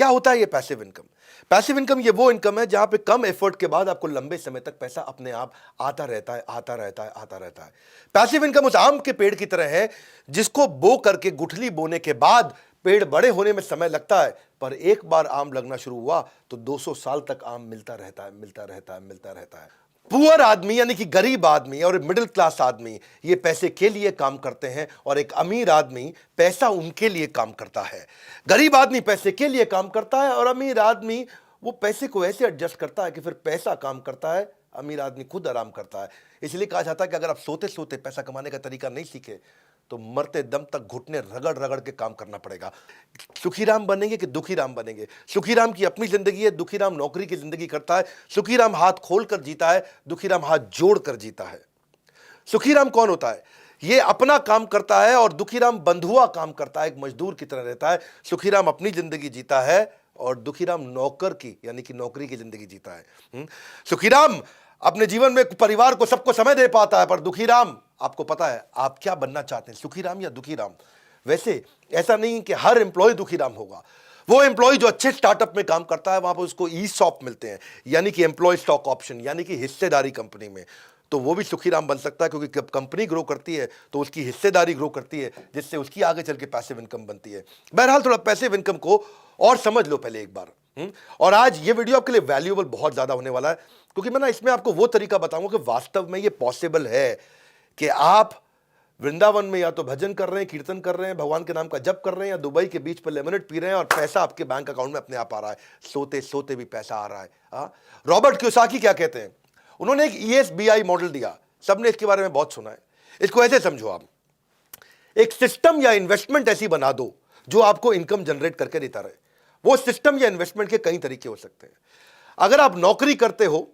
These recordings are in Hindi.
क्या होता है ये पैसिव इनकम? पैसिव इनकम ये वो इनकम है जहां पे कम एफर्ट के बाद आपको लंबे समय तक पैसा अपने आप आता रहता है, आता रहता है, आता रहता है। पैसिव इनकम उस आम के पेड़ की तरह है जिसको बो करके गुठली बोने के बाद पेड़ बड़े होने में समय लगता है, पर एक बार आम लगना शुरू हुआ तो 200 साल तक आम मिलता रहता है, मिलता रहता है, मिलता रहता है। पुअर आदमी यानी कि गरीब आदमी और मिडिल क्लास आदमी ये पैसे के लिए काम करते हैं और एक अमीर आदमी पैसा उनके लिए काम करता है। गरीब आदमी पैसे के लिए काम करता है और अमीर आदमी वो पैसे को ऐसे एडजस्ट करता है कि फिर पैसा काम करता है, अमीर आदमी खुद आराम करता है। इसलिए कहा जाता है कि अगर आप सोते सोते पैसा कमाने का तरीका नहीं सीखे तो मरते दम तक घुटने रगड़ रगड़ के काम करना पड़ेगा। सुखीराम बनेंगे कि दुखीराम बनेंगे? सुखीराम की अपनी जिंदगी है, दुखीराम नौकरी की जिंदगी करता है। सुखीराम हाथ खोल कर जीता है, दुखीराम हाथ जोड़ कर जीता है। सुखीराम कौन होता है? ये अपना काम करता है और दुखीराम बंधुआ काम करता है, एक मजदूर की तरह रहता है। सुखीराम अपनी जिंदगी जीता है और दुखीराम नौकर की यानी कि नौकरी की जिंदगी जीता है। सुखीराम अपने जीवन में परिवार को सबको समय दे पाता है, पर दुखीराम आपको पता है आप क्या बनना चाहते हैं, सुखीराम या दुखीराम? वैसे ऐसा नहीं कि हर एम्प्लॉय दुखीराम होगा। वो एम्प्लॉय जो अच्छे स्टार्टअप में काम करता है वहां पर उसको ईसॉप मिलते हैं, यानी कि एम्प्लॉय स्टॉक ऑप्शन, यानी कि हिस्सेदारी कंपनी में, तो वो भी सुखीराम बन सकता है क्योंकि जब कंपनी ग्रो करती है तो उसकी हिस्सेदारी ग्रो करती है, जिससे उसकी आगे चल के पैसिव इनकम बनती है। बहरहाल थोड़ा पैसिव इनकम को और समझ लो पहले एक बार। और आज ये वीडियो आपके लिए वैल्यूएबल बहुत ज्यादा होने वाला है क्योंकि मैं ना इसमें आपको वो तरीका बताऊंगा कि वास्तव में ये पॉसिबल है कि आप वृंदावन में या तो भजन कर रहे हैं, कीर्तन कर रहे हैं, भगवान के नाम का जप कर रहे हैं, या दुबई के बीच पर लेमनेड पी रहे हैं और पैसा आपके बैंक अकाउंट में अपने आप आ रहा है, सोते सोते भी पैसा आ रहा है। रॉबर्ट कियोसाकी क्या कहते हैं? उन्होंने एक ESBI मॉडल दिया, सबने इसके बारे में बहुत सुना है। इसको ऐसे समझो, आप एक सिस्टम या इन्वेस्टमेंट ऐसी बना दो जो आपको इनकम जनरेट करके देता रहे। वो सिस्टम या इन्वेस्टमेंट के कई तरीके हो सकते हैं। अगर आप नौकरी करते हो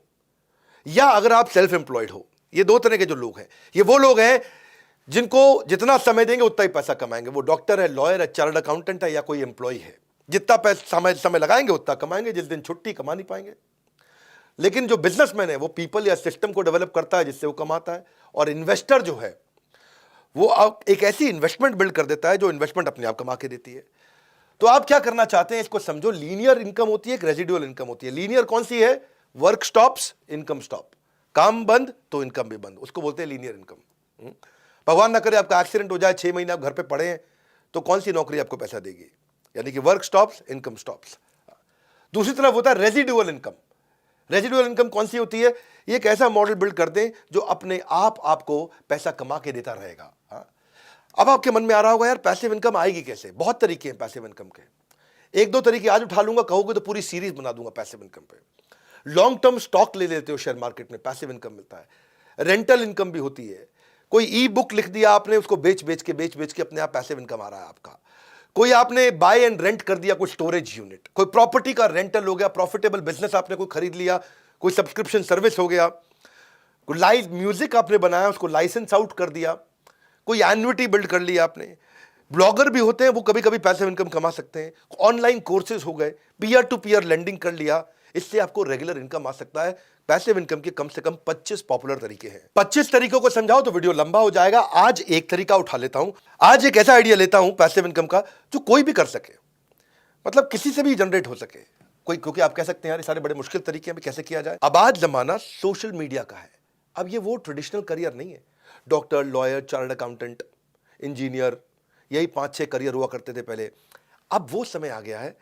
या अगर आप सेल्फ एम्प्लॉयड हो, ये दो तरह के जो लोग हैं, ये वो लोग हैं जिनको जितना समय देंगे उतना ही पैसा कमाएंगे। वो डॉक्टर है, लॉयर है, चार्टर्ड अकाउंटेंट है या कोई एम्प्लॉय है, जितना पैसा समय लगाएंगे उतना कमाएंगे, जिस दिन छुट्टी कमा नहीं पाएंगे। लेकिन जो बिजनेसमैन है वो पीपल या सिस्टम को डेवलप करता है जिससे वो कमाता है। और इन्वेस्टर जो है वो एक ऐसी इन्वेस्टमेंट बिल्ड कर देता है जो इन्वेस्टमेंट अपने आप कमा के देती है। तो आप क्या करना चाहते हैं इसको समझो। लीनियर इनकम होती है, एक रेजिडुअल इनकम होती है। लीनियर कौन सी है? Work stops, income stop. काम बंद तो इनकम भी बंद, उसको बोलते हैं लीनियर इनकम। भगवान ना करे आपका एक्सीडेंट हो जाए, 6 महीने आप घर पे पड़े हैं, तो कौन सी नौकरी आपको पैसा देगी? यानी कि वर्क स्टॉप्स, इनकम स्टॉप्स। दूसरी तरफ होता है रेजिडुअल इनकम। रेजिडुअल इनकम कौन सी होती है? ये एक ऐसा मॉडल बिल्ड कर दें जो अपने आप आपको पैसा कमा के देता रहेगा। अब आपके मन में आ रहा होगा यार पैसिव इनकम आएगी कैसे? बहुत तरीके हैं पैसिव इनकम के। एक दो तरीके आज उठा लूंगा, कहोगे तो पूरी सीरीज बना दूंगा पैसिव इनकम पे। लॉन्ग टर्म स्टॉक ले लेते हो शेयर मार्केट में, पैसिव इनकम मिलता है। रेंटल इनकम भी होती है। कोई ई बुक लिख दिया आपने, उसको बेच बेच के अपने आप पैसिव इनकम आ रहा है आपका। कोई आपने बाय एंड रेंट कर दिया कोई स्टोरेज यूनिट, कोई प्रॉपर्टी का रेंटल हो गया, प्रॉफिटेबल बिजनेस आपने कोई खरीद लिया, कोई सब्सक्रिप्शन सर्विस हो गया, कोई लाइव म्यूजिक आपने बनाया उसको लाइसेंस आउट कर दिया, कोई एन्युटी बिल्ड कर लिया आपने। ब्लॉगर भी होते हैं, वो कभी कभी पैसिव इनकम कमा सकते हैं। ऑनलाइन कोर्सेज हो गए, पीयर टू पीयर लेंडिंग कर लिया, इससे आपको रेगुलर इनकम आ सकता है। पैसिव इनकम के कम से कम 25 पॉपुलर तरीके हैं। 25 तरीकों को समझाओ तो वीडियो लंबा हो जाएगा। आज एक तरीका उठा लेता हूं, आज एक ऐसा आइडिया लेता हूं पैसिव इनकम का जो कोई भी कर सके, मतलब किसी से भी जनरेट हो सके कोई। क्योंकि आप कह सकते हैं यार ये सारे बड़े मुश्किल तरीके हैं, कैसे किया जाए। अब आज जमाना सोशल मीडिया का है। अब ये वो ट्रेडिशनल करियर नहीं है, doctor, lawyer, chartered accountant, engineer, यही 5-6 करियर हुआ करते थे पहले। अब वो समय आ गया है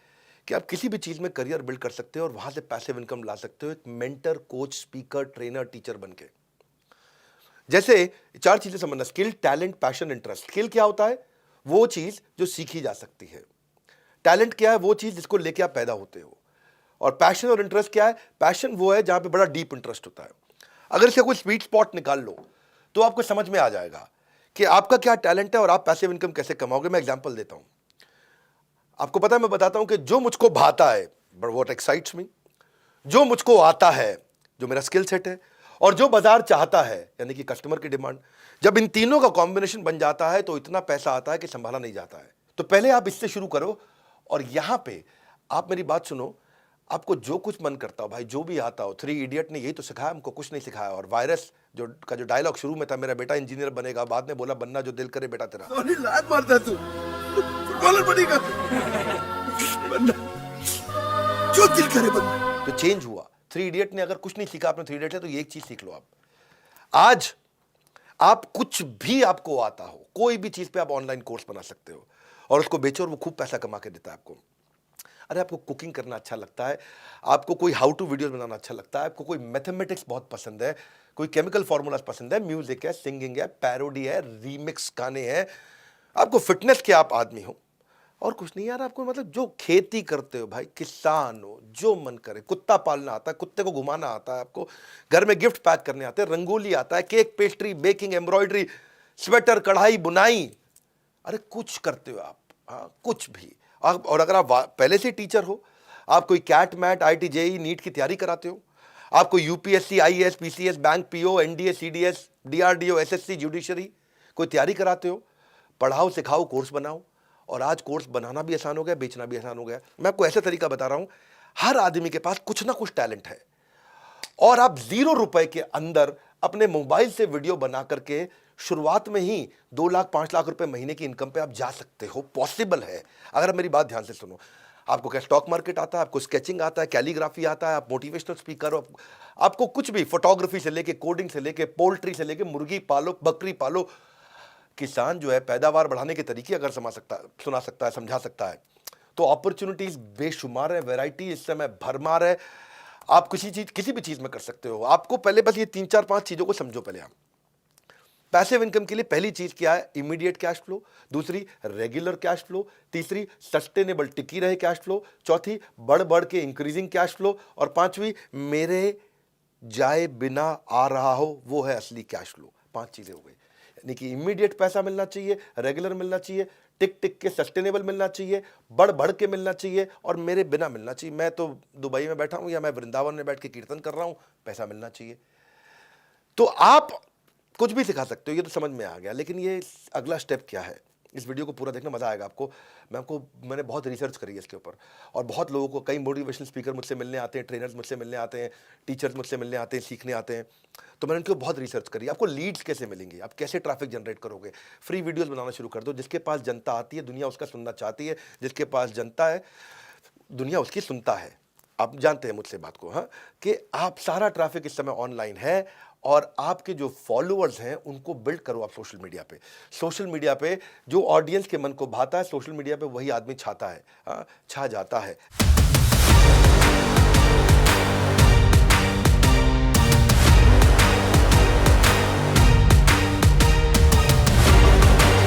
कि आप किसी भी चीज में करियर बिल्ड कर सकते हो और वहां से पैसिव इनकम ला सकते हो, एक mentor, coach, speaker, trainer, teacher बनके। जैसे 4 चीजें समझना: skill, talent, passion, interest. Skill क्या होता है? वो चीज जो सीखी जा सकती है। टैलेंट क्या है? वो चीज जिसको लेके आप पैदा होते हो। और पैशन और इंटरेस्ट क्या है? पैशन वो है जहां पे बड़ा डीप इंटरेस्ट होता है। अगर इसका कोई स्वीट स्पॉट निकाल लो तो आपको समझ में आ जाएगा कि आपका क्या टैलेंट है और आप पैसिव इनकम कैसे कमाओगे। मैं एग्जांपल देता हूं। आपको पता है, मैं बताता हूं कि जो मुझको भाता है, बट व्हाट एक्साइट्स मी, जो मुझको आता है, जो मेरा स्किल सेट है, और जो बाजार चाहता है यानी कि कस्टमर की डिमांड, जब इन तीनों का कॉम्बिनेशन बन जाता है तो इतना पैसा आता है कि संभाला नहीं जाता है। तो पहले आप इससे शुरू करो और यहां पे आप मेरी बात सुनो। आपको जो कुछ मन करता हो भाई, जो भी आता हो, 3 इडियट ने यही तो सिखाया हमको, कुछ नहीं सिखाया। और वायरस जो डायलॉग शुरू में था, मेरा बेटा इंजीनियर बनेगा, बाद में बोला बनना जो दिल करे बेटा तेरा। लात मारता तू, फुटबॉलर बनेगा। क्यों दिल करे बंद। तो चेंज हुआ। थ्री इडियट ने अगर कुछ नहीं सीखा आपने थ्री इडियट से, तो ये एक चीज सीख लो आप। आज आप कुछ भी आपको आता हो, कोई भी चीज पे आप ऑनलाइन कोर्स बना सकते हो और उसको बेचो और वो खूब पैसा कमा के देता है आपको। अरे आपको कुकिंग करना अच्छा लगता है, आपको कोई हाउ टू वीडियोस बनाना अच्छा लगता है, आपको कोई मैथमेटिक्स बहुत पसंद है, कोई केमिकल फॉर्मूलाज पसंद है, म्यूजिक है, सिंगिंग है, पैरोडी है, रीमिक्स गाने हैं, आपको फिटनेस के आप आदमी हो और कुछ नहीं यार, आपको मतलब जो खेती करते हो भाई, किसान हो, जो मन करे, कुत्ता पालना आता है, कुत्ते को घुमाना आता है, आपको घर में गिफ्ट पैक करने आते हैं, रंगोली आता है, cake, pastry, baking, embroidery, sweater, कढ़ाई, बुनाई, अरे कुछ करते हो आप, हाँ कुछ भी। और अगर आप पहले से टीचर हो, आप कोई CAT MAT, IT JEE, NEET की तैयारी कराते हो, आपको UPSC, IAS, PCS, bank PO, NDA, CDS, DRDO, SSC, judiciary कोई तैयारी कराते हो, पढ़ाओ, सिखाओ, कोर्स बनाओ। और आज कोर्स बनाना भी आसान हो गया, बेचना भी आसान हो गया। मैं आपको ऐसा तरीका बता रहा हूं, हर आदमी के पास कुछ ना कुछ टैलेंट है और आप 0 रुपए के अंदर अपने मोबाइल से वीडियो बना करके शुरुआत में ही 2 लाख 5 लाख रुपए महीने की इनकम पे आप जा सकते हो। पॉसिबल है, अगर आप मेरी बात ध्यान से सुनो। आपको क्या स्टॉक मार्केट आता है, आपको स्केचिंग आता है, कैलीग्राफी आता है, आप मोटिवेशनल स्पीकर हो, आपको कुछ भी, फोटोग्राफी से लेके, कोडिंग से लेके, पोल्ट्री से लेके, मुर्गी पालो, बकरी पालो। किसान जो है पैदावार बढ़ाने के तरीके अगर सुना सकता है, समझा सकता है, तो अपॉर्चुनिटीज बेशुमार है, वैरायटी इस समय भरमार है। आप किसी भी चीज में कर सकते हो। आपको पहले बस ये 3 4 5 चीजों को समझो। पहले आप पैसिव इनकम के लिए पहली चीज क्या है? Immediate cash flow. दूसरी रेगुलर कैश फ्लो। तीसरी सस्टेनेबल टिकी रहे कैश फ्लो। चौथी बढ़ बढ़ के इंक्रीजिंग कैश फ्लो। और पांचवी मेरे जाए बिना आ रहा हो, वो है असली कैश फ्लो। 5 चीजें हो गई, यानी कि इमीडिएट पैसा मिलना चाहिए, रेगुलर मिलना चाहिए, टिक टिक के सस्टेनेबल मिलना चाहिए, बढ़ बढ़ के मिलना चाहिए और मेरे बिना मिलना चाहिए। मैं तो दुबई में बैठा हूं या मैं वृंदावन में बैठ के कीर्तन कर रहा हूं, पैसा मिलना चाहिए। तो आप कुछ भी सिखा सकते हो, ये तो समझ में आ गया, लेकिन ये अगला स्टेप क्या है? इस वीडियो को पूरा देखना, मजा आएगा आपको। मैंने बहुत रिसर्च करी है इसके ऊपर और बहुत लोगों को, कई मोटिवेशनल स्पीकर मुझसे मिलने आते हैं, ट्रेनर्स मुझसे मिलने आते हैं, टीचर्स मुझसे मिलने आते हैं, सीखने आते हैं। तो मैंने उनके ऊपर बहुत रिसर्च करी। आपको लीड्स कैसे मिलेंगी, आप कैसे ट्रैफिक जनरेट करोगे? फ्री वीडियोस बनाना शुरू कर दो। जिसके पास जनता आती है, दुनिया उसका सुनना चाहती है। जिसके पास जनता है, दुनिया उसकी सुनता है। आप जानते हैं मुझसे बात को, हाँ, कि आप सारा ट्रैफिक इस समय ऑनलाइन है और आपके जो फॉलोअर्स हैं उनको बिल्ड करो आप सोशल मीडिया पे। सोशल मीडिया पे जो ऑडियंस के मन को भाता है, सोशल मीडिया पे वही आदमी छाता है, हाँ, छा जाता है।